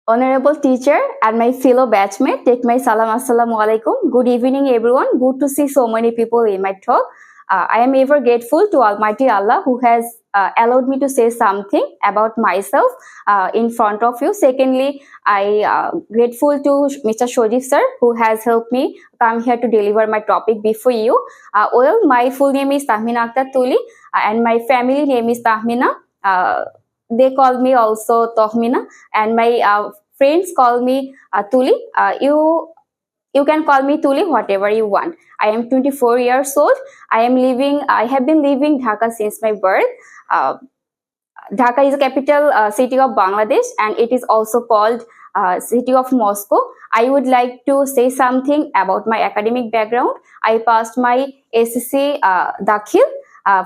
Honorable teacher and my fellow batchmate, take my salam assalamu alaikum. Good evening, everyone. Good to see so many people in my talk. I am ever grateful to Almighty Allah who has allowed me to say something about myself in front of you. Secondly, I grateful to Mr. Shojif sir who has helped me come here to deliver my topic before you. My full name is Tahmina Akhtar Tuli and my family name is Tahmina. They call me also Tohmina, and my friends call me Tuli. You can call me Tuli, whatever you want. I am 24 years old. I have been living Dhaka since my birth. Dhaka is the capital city of Bangladesh, and it is also called city of Moscow. I would like to say something about my academic background. I passed my SSC Dakhil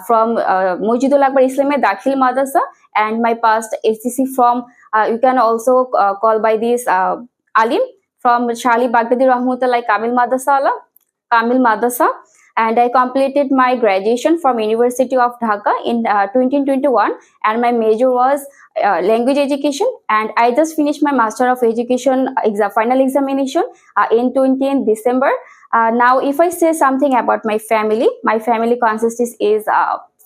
from Mujidul Akbar Islamic Dakhil Madrasa, and my past SSC from you can also call by this Alim from Shali Baghdadi Rahmatullah Kamil Madrasa, and I completed my graduation from University of Dhaka in 2021, and my major was language education, and I just finished my Master of Education final examination in 20th December. Now, if I say something about my family consists is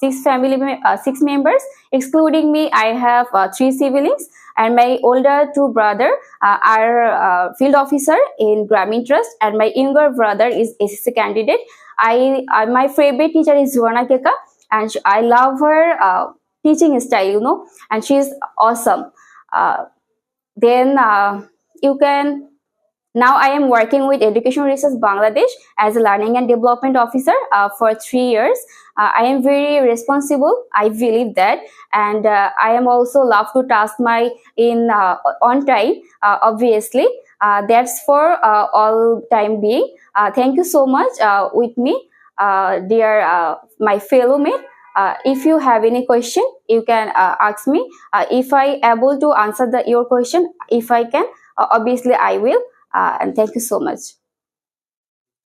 six members, excluding me. I have 3 siblings, and my older 2 brother are field officer in Grameen Trust, and my younger brother is SSC candidate. My favorite teacher is Zuana Keka, and I love her teaching style, and she is awesome. Then you can. Now I am working with Education Research Bangladesh as a Learning and Development Officer for 3 years. I am very responsible, I believe that, and I am also love to task my on time. Obviously, that's for all time being. Thank you so much with me, dear my fellow mate. If you have any question, you can ask me. If I able to answer your question, if I can, obviously I will. And thank you so much.